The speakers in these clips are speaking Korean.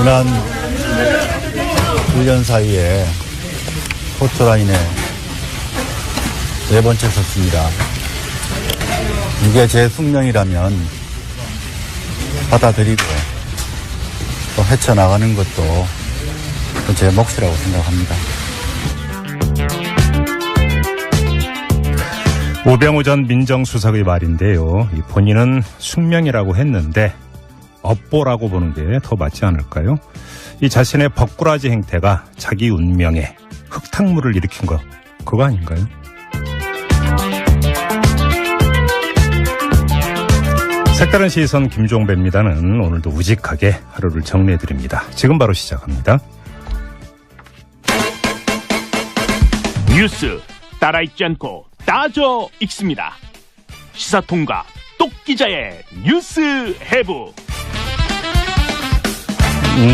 지난 1년 사이에 포토라인에 4번째 섰습니다. 이게 제 숙명이라면 받아들이고 또 헤쳐나가는 것도 제 몫이라고 생각합니다. 우병우 전 민정수석의 말인데요. 본인은 숙명이라고 했는데 업보라고 보는 게 더 맞지 않을까요? 이 자신의 법꾸라지 행태가 자기 운명에 흙탕물을 일으킨 거 그거 아닌가요? 색다른 시선 김종배입니다는 오늘도 우직하게 하루를 정리해드립니다. 지금 바로 시작합니다. 뉴스 따라읽지 않고 따져 읽습니다. 시사통과 똑기자의 뉴스 해부.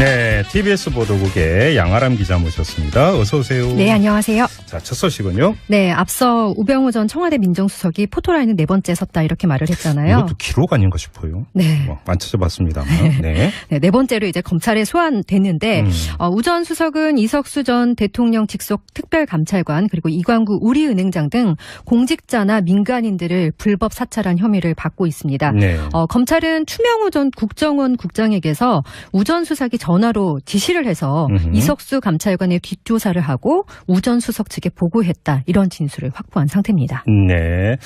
네, TBS 보도국의 양아람 기자 모셨습니다. 어서 오세요. 네, 안녕하세요. 자, 첫 소식은요? 네, 앞서 우병우 전 청와대 민정수석이 포토라인에 4번째 섰다 이렇게 말을 했잖아요. 이것도 기록 아닌가 싶어요. 네. 안 찾아봤습니다만. 네. 네, 4번째로 이제 검찰에 소환됐는데 우 전 수석은 이석수 전 대통령 직속 특별감찰관 그리고 이광구 우리은행장 등 공직자나 민간인들을 불법 사찰한 혐의를 받고 있습니다. 네. 검찰은 추명호 전 국정원 국장에게서 우 전 수석이 전화로 지시를 해서 이석수 감찰관의 뒷조사를 하고 우 전 수석 측에 보고했다. 이런 진술을 확보한 상태입니다. 네.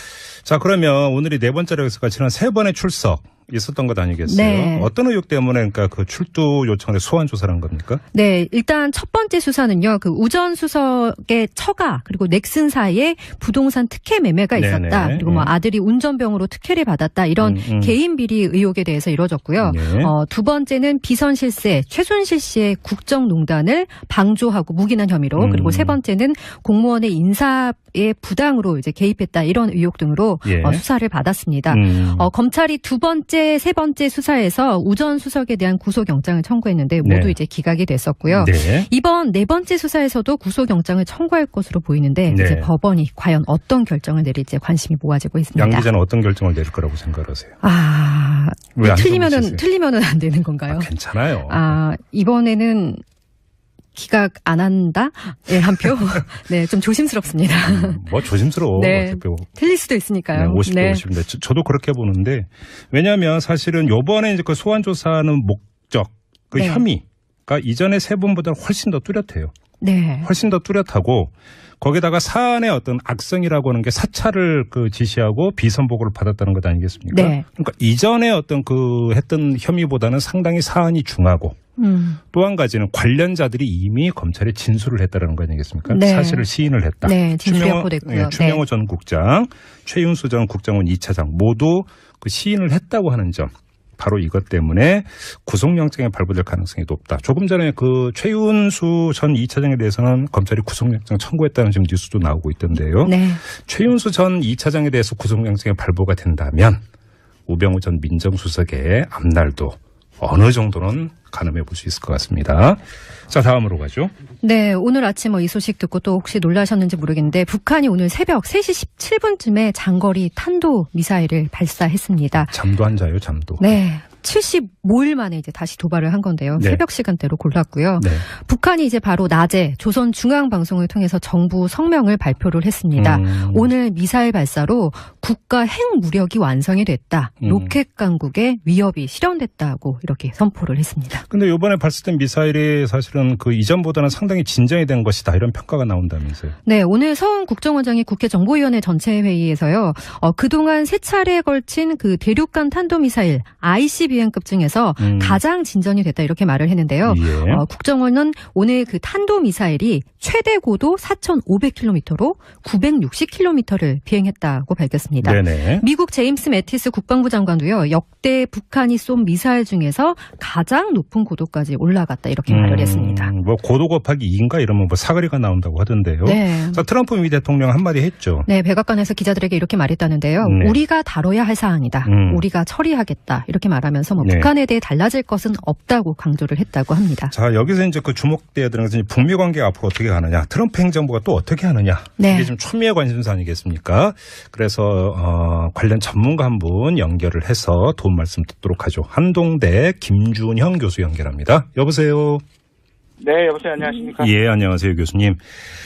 자, 그러면 오늘이 4번째로 해서 지난 3번의 출석 있었던 것 아니겠어요? 네. 어떤 의혹 때문에 그러니까 그 출두 요청에 소환 조사를 한 겁니까? 네, 일단 첫 번째 수사는요. 그 우 전 수석의 처가 그리고 넥슨 사이에 부동산 특혜 매매가 있었다. 네네. 그리고 뭐 아들이 운전병으로 특혜를 받았다. 이런 개인 비리 의혹에 대해서 이뤄졌고요. 네. 두 번째는 비선 실세 최순실 씨의 국정농단을 방조하고 묵인한 혐의로 그리고 세 번째는 공무원의 인사에 부당으로 이제 개입했다. 이런 의혹 등으로 예. 수사를 받았습니다. 검찰이 두 번째, 세 번째 수사에서 우 전 수석에 대한 구속영장을 청구했는데 모두 네. 이제 기각이 됐었고요. 네. 이번 4번째 수사에서도 구속영장을 청구할 것으로 보이는데 네. 이제 법원이 과연 어떤 결정을 내릴지 관심이 모아지고 있습니다. 양 기자는 어떤 결정을 내릴 거라고 생각하세요? 왜 안 틀리면은 안 되는 건가요? 괜찮아요. 이번에는 기각 안 한다? 네, 한 표? 네, 좀 조심스럽습니다. 뭐 조심스러워. 네, 틀릴 수도 있으니까요. 네, 50대 네. 50인데 저도 그렇게 보는데 왜냐하면 사실은 요번에 이제 그 소환 조사하는 목적, 그 네. 혐의가 이전에 3번보다 훨씬 더 뚜렷해요. 네. 훨씬 더 뚜렷하고 거기다가 사안의 어떤 악성이라고 하는 게 사찰을 그 지시하고 비선보고를 받았다는 것 아니겠습니까? 네. 그러니까 이전에 어떤 그 했던 혐의보다는 상당히 사안이 중하고 또 한 가지는 관련자들이 이미 검찰에 진술을 했다는 거 아니겠습니까? 네. 사실을 시인을 했다. 네, 진술이 확보됐고요. 추명호 네. 전 국장, 최윤수 전 국정원 2차장 모두 그 시인을 했다고 하는 점. 바로 이것 때문에 구속영장이 발부될 가능성이 높다. 조금 전에 그 최윤수 전 2차장에 대해서는 검찰이 구속영장 청구했다는 지금 뉴스도 나오고 있던데요. 네. 최윤수 전 2차장에 대해서 구속영장이 발부가 된다면 우병우 전 민정수석의 앞날도 어느 정도는 가늠해 볼 수 있을 것 같습니다. 자, 다음으로 가죠. 네, 오늘 아침 이 소식 듣고 또 혹시 놀라셨는지 모르겠는데 북한이 오늘 새벽 3시 17분쯤에 장거리 탄도 미사일을 발사했습니다. 잠도 안 자요, 잠도. 네. 75일 만에 이제 다시 도발을 한 건데요. 네. 새벽 시간대로 골랐고요. 네. 북한이 이제 바로 낮에 조선중앙방송을 통해서 정부 성명을 발표를 했습니다. 오늘 미사일 발사로 국가 핵무력이 완성이 됐다. 로켓 강국의 위협이 실현됐다고 이렇게 선포를 했습니다. 근데 이번에 발사된 미사일이 사실은 그 이전보다는 상당히 진전이 된 것이다. 이런 평가가 나온다면서요. 네, 오늘 서훈 국정원장이 국회 정보위원회 전체 회의에서요. 그동안 3차례에 걸친 그 대륙간 탄도미사일 ICBM급 중에서 가장 진전이 됐다 이렇게 말을 했는데요. 예. 국정원은 오늘 그 탄도미사일이 최대 고도 4,500km로 960km를 비행했다고 밝혔습니다. 네네. 미국 제임스 매티스 국방부 장관도요. 역대 북한이 쏜 미사일 중에서 가장 높은 고도까지 올라갔다 이렇게 말을 했습니다. 뭐 고도 곱하기 2인가 이러면 뭐 사거리가 나온다고 하던데요. 네. 자, 트럼프 미 대통령 한마디 했죠. 네, 백악관에서 기자들에게 이렇게 말했다는데요. 네. 우리가 다뤄야 할 사안이다. 우리가 처리하겠다. 이렇게 말하면서 뭐 네. 북한에 대해 달라질 것은 없다고 강조를 했다고 합니다. 자, 여기서 이제 그 주목돼야 되는 것은 북미 관계가 앞으로 어떻게 가느냐, 트럼프 행정부가 또 어떻게 하느냐. 네. 이게 지금 초미의 관심사 아니겠습니까? 그래서 관련 전문가 한 분 연결을 해서 도움 말씀 듣도록 하죠. 한동대 김준형 교수 교수 연결합니다. 여보세요. 네, 여보세요. 안녕하십니까? 예, 안녕하세요, 교수님.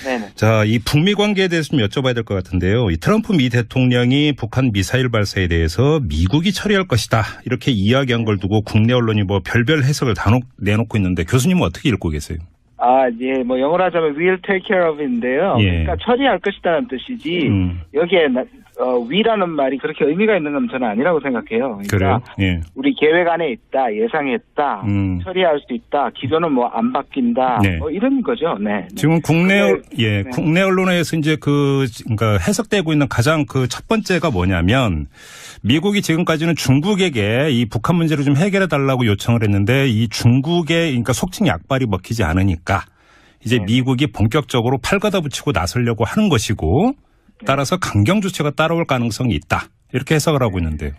네네. 자, 이 북미 관계에 대해서 좀 여쭤봐야 될 것 같은데요. 이 트럼프 미 대통령이 북한 미사일 발사에 대해서 미국이 처리할 것이다. 이렇게 이야기한 걸 두고 국내 언론이 뭐 별별 해석을 다 내놓고 있는데 교수님은 어떻게 읽고 계세요? 예, 뭐 영어로 하자면 we'll take care of인데요. 예. 그러니까 처리할 것이다는 뜻이지 여기에 we라는 말이 그렇게 의미가 있는 건 저는 아니라고 생각해요. 그러니까 그래요? 예. 우리 계획 안에 있다, 예상했다, 처리할 수 있다, 기조는 뭐 안 바뀐다, 네. 뭐 이런 거죠. 네. 지금 국내 네. 국내 언론에서 이제 그러니까 해석되고 있는 가장 그 첫 번째가 뭐냐면 미국이 지금까지는 중국에게 이 북한 문제를 좀 해결해 달라고 요청을 했는데 이 중국의 그러니까 속칭 약발이 먹히지 않으니까 이제 미국이 본격적으로 팔 걷어붙이고 나서려고 하는 것이고 따라서 강경 조치가 따라올 가능성이 있다. 이렇게 해석을 하고 있는데요.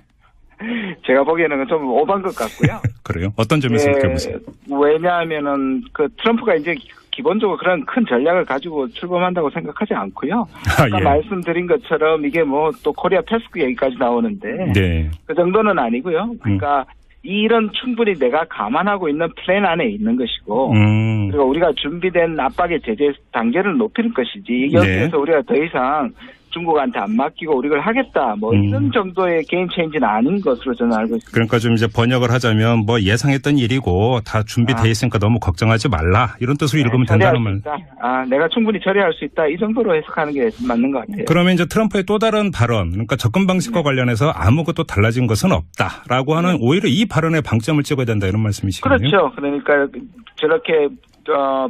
제가 보기에는 좀 오반 것 같고요. 그래요? 어떤 점에서 그렇게 보세요? 왜냐하면은 그 트럼프가 이제 기본적으로 그런 큰 전략을 가지고 출범한다고 생각하지 않고요. 아까 예. 말씀드린 것처럼 이게 뭐 또 코리아 패스크 얘기까지 나오는데 네. 그 정도는 아니고요. 그러니까 이런 충분히 내가 감안하고 있는 플랜 안에 있는 것이고 그리고 우리가 준비된 압박의 제재 단계를 높이는 것이지 여기에서 우리가 더 이상 중국한테 안 맡기고 우리 걸 하겠다 뭐 이런 정도의 게임 체인지는 아닌 것으로 저는 알고 있습니다. 그러니까 좀 이제 번역을 하자면 뭐 예상했던 일이고 다 준비돼 있으니까 너무 걱정하지 말라 이런 뜻으로 읽으면 된다는 말. 내가 충분히 처리할 수 있다 이 정도로 해석하는 게 맞는 것 같아요. 그러면 이제 트럼프의 또 다른 발언, 그러니까 접근 방식과 관련해서 아무것도 달라진 것은 없다라고 하는 오히려 이 발언에 방점을 찍어야 된다 이런 말씀이시군요. 그렇죠. 그러니까 저렇게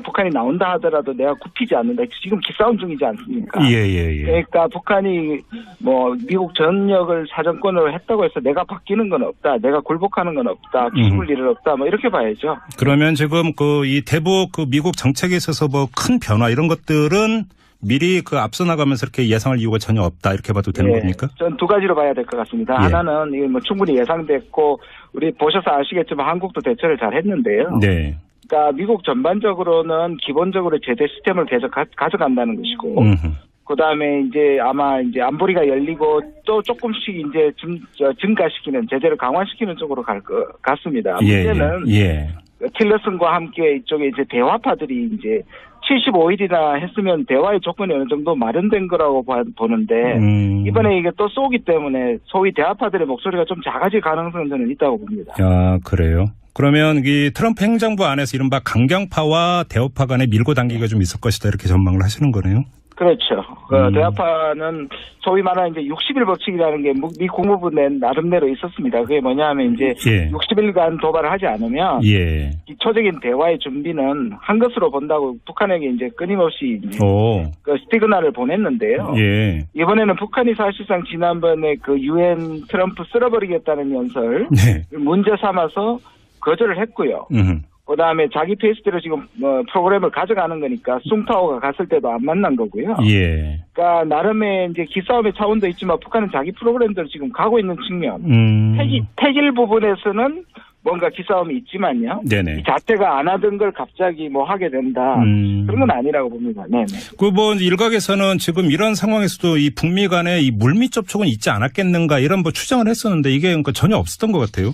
북한이 나온다 하더라도 내가 굽히지 않는다. 지금 기싸움 중이지 않습니까? 예. 그러니까 북한이 뭐 미국 전역을 사정권으로 했다고 해서 내가 바뀌는 건 없다. 내가 굴복하는 건 없다. 기죽을 일은 없다. 뭐 이렇게 봐야죠. 그러면 지금 그 이 대북 그 미국 정책에 있어서 뭐 큰 변화 이런 것들은 미리 그 앞서 나가면서 이렇게 예상할 이유가 전혀 없다 이렇게 봐도 되는 겁니까? 전 두 가지로 봐야 될 것 같습니다. 하나는 이게 뭐 충분히 예상됐고 우리 보셔서 아시겠지만 한국도 대처를 잘 했는데요. 네. 그러니까 미국 전반적으로는 기본적으로 제재 시스템을 계속 가져간다는 것이고, 그 다음에 이제 아마 이제 안보리가 열리고 또 조금씩 이제 증가시키는 제재를 강화시키는 쪽으로 갈 것 같습니다. 문제는 틸러슨과 함께 이쪽에 이제 대화파들이 이제 75일이나 했으면 대화의 조건이 어느 정도 마련된 거라고 보는데 이번에 이게 또 쏘기 때문에 소위 대화파들의 목소리가 좀 작아질 가능성은 저는 있다고 봅니다. 아, 그래요? 그러면 이 트럼프 행정부 안에서 이른바 강경파와 대우파 간의 밀고 당기가 좀 있을 것이다 이렇게 전망을 하시는 거네요? 그렇죠. 대화파는 소위 말하는 이제 60일 법칙이라는 게 미 국무부 낸 나름대로 있었습니다. 그게 뭐냐 하면 이제 60일간 도발을 하지 않으면 기초적인 대화의 준비는 한 것으로 본다고 북한에게 이제 끊임없이 이제 그 시그널을 보냈는데요. 이번에는 북한이 사실상 지난번에 그 UN 트럼프 쓸어버리겠다는 연설 문제 삼아서 거절을 했고요. 그다음에 자기 페이스대로 지금 프로그램을 가져가는 거니까 숭타오가 갔을 때도 안 만난 거고요. 그러니까 나름의 이제 기싸움의 차원도 있지만 북한은 자기 프로그램대로 지금 가고 있는 측면. 태길 부분에서는 뭔가 기싸움이 있지만요. 이 자체가 안 하던 걸 갑자기 뭐 하게 된다. 그런 건 아니라고 봅니다. 네네. 그 뭐 일각에서는 지금 이런 상황에서도 이 북미 간의 이 물밑 접촉은 있지 않았겠는가 이런 뭐 추정을 했었는데 이게 그러니까 전혀 없었던 것 같아요.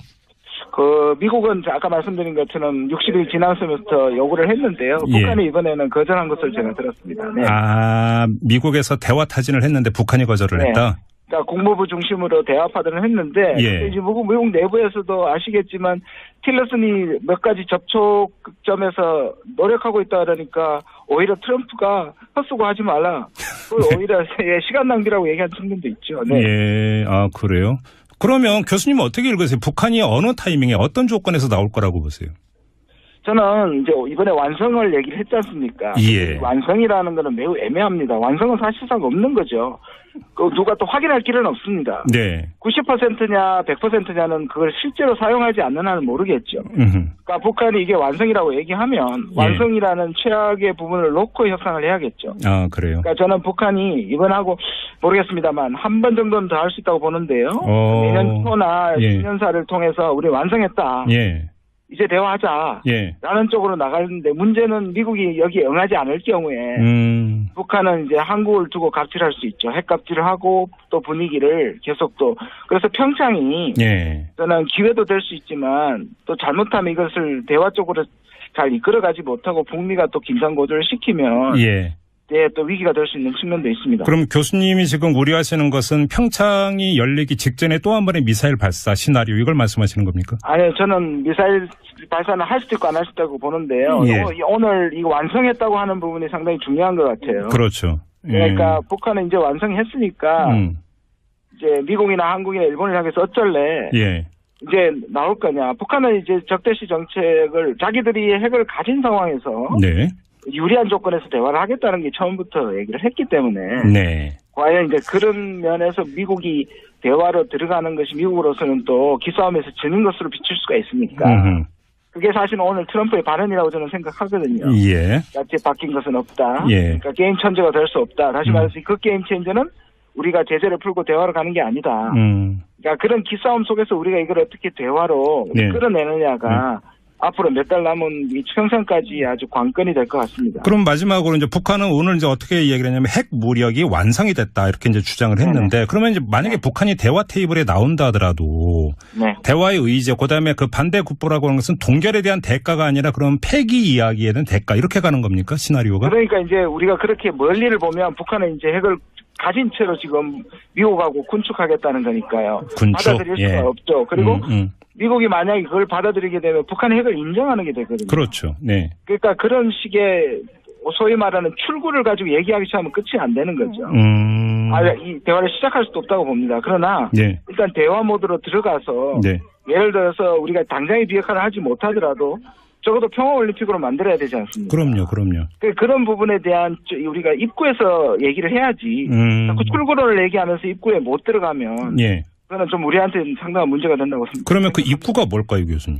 미국은 아까 말씀드린 것처럼 60일 지나서부터 요구를 했는데요. 북한이 이번에는 거절한 것을 제가 들었습니다. 네. 아, 미국에서 대화 타진을 했는데 북한이 거절을 했다? 그러니까 국무부 중심으로 대화파들은 했는데 이제 미국 내부에서도 아시겠지만 틸러슨이 몇 가지 접촉점에서 노력하고 있다 그러니까 오히려 트럼프가 헛수고하지 말라. 오히려 시간 낭비라고 얘기한 측면도 있죠. 네. 아, 그래요? 그러면 교수님은 어떻게 읽으세요? 북한이 어느 타이밍에 어떤 조건에서 나올 거라고 보세요? 저는 이제 이번에 완성을 얘기를 했지 않습니까? 완성이라는 거는 매우 애매합니다. 완성은 사실상 없는 거죠. 누가 또 확인할 길은 없습니다. 90%냐 100%냐는 그걸 실제로 사용하지 않는 한은 모르겠죠. 그러니까 북한이 이게 완성이라고 얘기하면 완성이라는 최악의 부분을 놓고 협상을 해야겠죠. 아, 그래요? 그러니까 저는 북한이 이번하고 모르겠습니다만 한 번 정도는 더 할 수 있다고 보는데요. 내년 초나 신년사를 통해서 우리 완성했다. 이제 대화하자. 예. 라는 쪽으로 나가는데 문제는 미국이 여기에 응하지 않을 경우에 북한은 이제 한국을 두고 갑질할 수 있죠. 핵갑질을 하고 또 분위기를 계속 또 그래서 평창이 예. 저는 기회도 될 수 있지만 또 잘못하면 이것을 대화 쪽으로 잘 이끌어가지 못하고 북미가 또 긴장 고조를 시키면 예. 네, 또 위기가 될 수 있는 측면도 있습니다. 그럼 교수님이 지금 우려하시는 것은 평창이 열리기 직전에 또 한 번의 미사일 발사 시나리오 이걸 말씀하시는 겁니까? 아니요, 저는 미사일 발사는 할 수도 있고 안 할 수도 있고 보는데요. 예. 오늘 이거 완성했다고 하는 부분이 상당히 중요한 것 같아요. 그렇죠. 예. 그러니까 북한은 이제 완성했으니까 이제 미국이나 한국이나 일본을 향해서 어쩔래? 예. 이제 나올 거냐? 북한은 이제 적대시 정책을 자기들이 핵을 가진 상황에서 네. 유리한 조건에서 대화를 하겠다는 게 처음부터 얘기를 했기 때문에 네. 과연 이제 그런 면에서 미국이 대화로 들어가는 것이 미국으로서는 또 기싸움에서 지는 것으로 비칠 수가 있으니까 그게 사실은 오늘 트럼프의 발언이라고 저는 생각하거든요. 예. 자칫 바뀐 것은 없다. 예. 그러니까 게임 천재가 될 수 없다. 다시 말해서 그 게임 체인저는 우리가 제재를 풀고 대화로 가는 게 아니다. 그러니까 그런 기싸움 속에서 우리가 이걸 어떻게 대화로 네. 끌어내느냐가 앞으로 몇 달 남은 이 평생까지 아주 관건이 될 것 같습니다. 그럼 마지막으로 이제 북한은 오늘 이제 어떻게 이야기를 했냐면 핵 무력이 완성이 됐다 이렇게 이제 주장을 했는데 네네. 그러면 이제 만약에 북한이 대화 테이블에 나온다 하더라도 네. 대화의 의제 그다음에 그 반대 국보라고 하는 것은 동결에 대한 대가가 아니라 그럼 폐기 이야기에 대한 대가 이렇게 가는 겁니까 시나리오가? 그러니까 이제 우리가 그렇게 멀리를 보면 북한은 이제 핵을 가진 채로 지금 미국하고 군축하겠다는 거니까요. 군축? 받아들일 수가 예. 없죠. 그리고 미국이 만약에 그걸 받아들이게 되면 북한의 핵을 인정하는 게 되거든요. 그렇죠. 네. 그러니까 그런 식의 소위 말하는 출구를 가지고 얘기하기 시작하면 끝이 안 되는 거죠. 이 대화를 시작할 수도 없다고 봅니다. 그러나 네. 일단 대화 모드로 들어가서 네. 예를 들어서 우리가 당장의 비핵화를 하지 못하더라도 적어도 평화올림픽으로 만들어야 되지 않습니까? 그럼요. 그런 부분에 대한 우리가 입구에서 얘기를 해야지. 자꾸 출구를 얘기하면서 입구에 못 들어가면 예. 그거는 좀 우리한테는 상당한 문제가 된다고 생각합니다. 그러면 그 입구가 뭘까요, 교수님?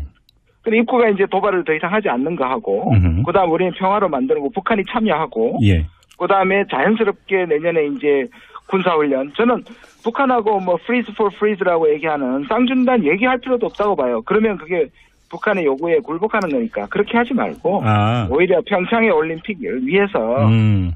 근데 입구가 이제 도발을 더 이상 하지 않는 거 하고, 그 다음 우리는 평화로 만드는 거 북한이 참여하고, 예. 그 다음에 자연스럽게 내년에 이제 군사훈련. 저는 북한하고 뭐 freeze for freeze라고 얘기하는 쌍준단 얘기할 필요도 없다고 봐요. 그러면 그게 북한의 요구에 굴복하는 거니까 그렇게 하지 말고 오히려 평창의 올림픽을 위해서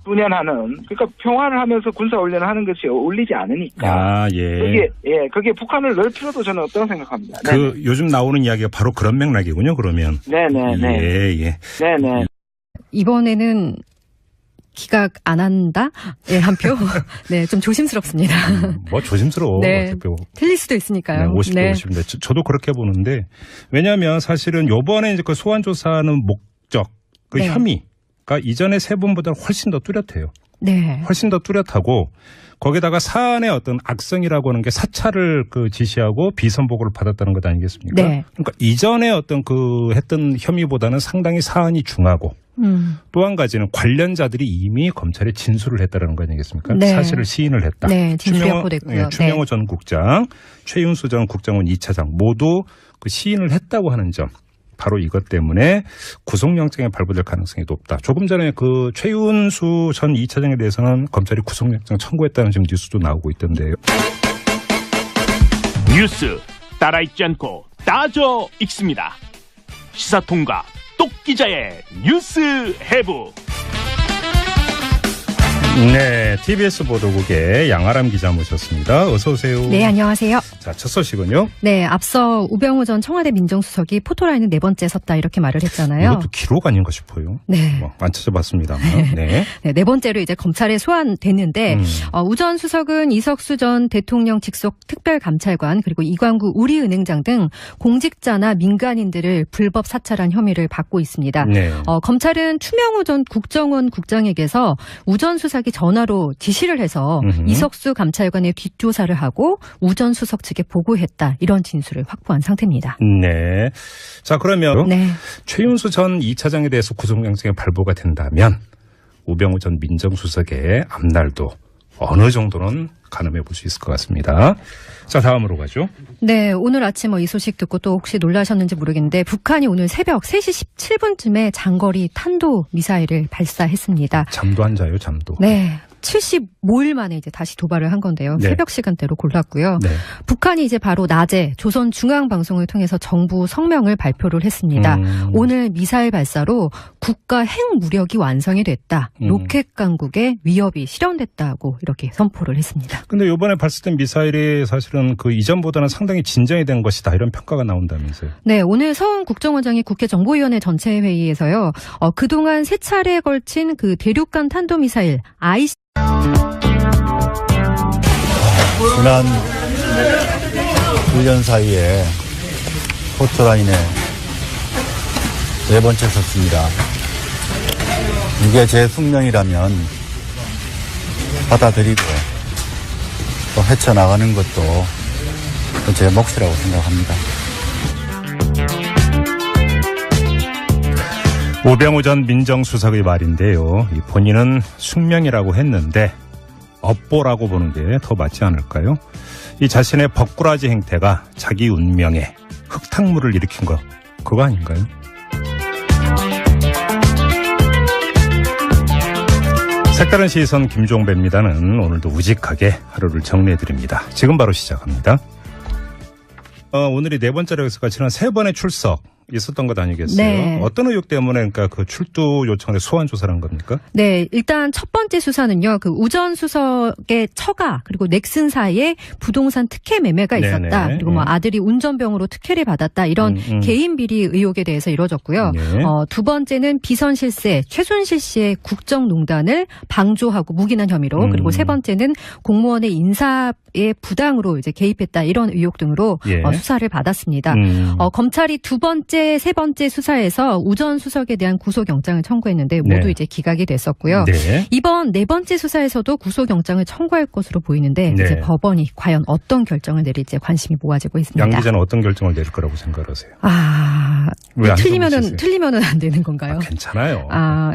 수년하는 그러니까 평화를 하면서 군사훈련을 하는 것이 어울리지 않으니까 예. 그게 북한을 넣을 필요도 저는 없다고 생각합니다. 요즘 나오는 이야기가 바로 그런 맥락이군요. 그러면 네네네. 예. 네네. 이번에는 기각 안 한다? 예, 한 표? 네, 좀 조심스럽습니다. 뭐 조심스러워. 네. 틀릴 수도 있으니까요. 네, 50대 50인데 저도 그렇게 보는데 왜냐하면 사실은 요번에 이제 그 소환 조사하는 목적, 그 혐의가 이전에 세 번보다 훨씬 더 뚜렷해요. 네. 훨씬 더 뚜렷하고 거기다가 사안의 어떤 악성이라고 하는 게 사찰을 그 지시하고 비선보고를 받았다는 것 아니겠습니까? 네. 그러니까 이전에 어떤 그 했던 혐의보다는 상당히 사안이 중하고 또 한 가지는 관련자들이 이미 검찰에 진술을 했다는 거 아니겠습니까? 네. 사실을 시인을 했다. 네, 진술이 확보됐고요. 추명호 전 국장, 최윤수 전 국정원 2차장 모두 그 시인을 했다고 하는 점. 바로 이것 때문에 구속영장이 발부될 가능성이 높다. 조금 전에 그 최윤수 전 2차장에 대해서는 검찰이 구속영장 청구했다는 지금 뉴스도 나오고 있던데요. 뉴스 따라 읽지 않고 따져 읽습니다. 시사통과 똑기자의 뉴스 해부. 네, TBS 보도국의 양아람 기자 모셨습니다. 어서 오세요. 네, 안녕하세요. 자, 첫 소식은요? 네, 앞서 우병우 전 청와대 민정수석이 포토라인은 4번째 섰다 이렇게 말을 했잖아요. 이것도 기록 아닌가 싶어요. 네. 안 찾아봤습니다만. 네. 네, 4번째로 이제 검찰에 소환됐는데 우 전 수석은 이석수 전 대통령 직속 특별감찰관 그리고 이광구 우리은행장 등 공직자나 민간인들을 불법 사찰한 혐의를 받고 있습니다. 네. 검찰은 추명호 전 국정원 국장에게서 우 전 수석이 전화로 지시를 해서 이석수 감찰관의 뒷조사를 하고 우 전 수석 측에 보고했다. 이런 진술을 확보한 상태입니다. 네. 자, 그러면 최윤수 전 2차장에 대해서 구속영장이 발부가 된다면 우병우 전 민정수석의 앞날도 어느 정도는 가늠해 볼 수 있을 것 같습니다. 자, 다음으로 가죠. 네, 오늘 아침 이 소식 듣고 또 혹시 놀라셨는지 모르겠는데 북한이 오늘 새벽 3시 17분쯤에 장거리 탄도 미사일을 발사했습니다. 잠도 안 자요, 잠도. 네. 75일 만에 이제 다시 도발을 한 건데요. 네. 새벽 시간대로 골랐고요. 네. 북한이 이제 바로 낮에 조선중앙방송을 통해서 정부 성명을 발표를 했습니다. 오늘 미사일 발사로 국가 핵무력이 완성이 됐다. 로켓 강국의 위협이 실현됐다고 이렇게 선포를 했습니다. 근데 이번에 발사된 미사일이 사실은 그 이전보다는 상당히 진전이 된 것이다. 이런 평가가 나온다면서요. 네, 오늘 서훈 국정원장이 국회 정보위원회 전체 회의에서요. 그동안 세 차례에 걸친 그 대륙간 탄도미사일 지난 1년 사이에 포토라인에 4번째 섰습니다. 이게 제 숙명이라면 받아들이고 또 헤쳐나가는 것도 제 몫이라고 생각합니다. 우병우 전 민정수석의 말인데요. 본인은 숙명이라고 했는데 업보라고 보는 게 더 맞지 않을까요? 이 자신의 벅꾸라지 행태가 자기 운명에 흙탕물을 일으킨 거 그거 아닌가요? 색다른 시선 김종배입니다는 오늘도 우직하게 하루를 정리해드립니다. 지금 바로 시작합니다. 오늘이 4번째로 해서 지난 3번의 출석 있었던 것 아니겠어요? 네. 어떤 의혹 때문에 그러니까 그 출두 요청에 소환 조사를 한 겁니까? 네, 일단 첫 번째 수사는요. 그 우전 수석의 처가 그리고 넥슨 사이에 부동산 특혜 매매가 있었다. 네네. 그리고 뭐 아들이 운전병으로 특혜를 받았다. 이런 개인 비리 의혹에 대해서 이뤄졌고요. 네. 두 번째는 비선 실세 최순실 씨의 국정농단을 방조하고 묵인한 혐의로 그리고 세 번째는 공무원의 인사에 부당으로 이제 개입했다. 이런 의혹 등으로 예. 수사를 받았습니다. 검찰이 두 번째, 세 번째 수사에서 우전 수석에 대한 구속영장을 청구했는데 모두 네. 이제 기각이 됐었고요. 네. 이번 4번째 수사에서도 구속영장을 청구할 것으로 보이는데 네. 이제 법원이 과연 어떤 결정을 내릴지 관심이 모아지고 있습니다. 양 기자는 어떤 결정을 내릴 거라고 생각하세요? 아, 왜안 틀리면은 안 되는 건가요? 괜찮아요.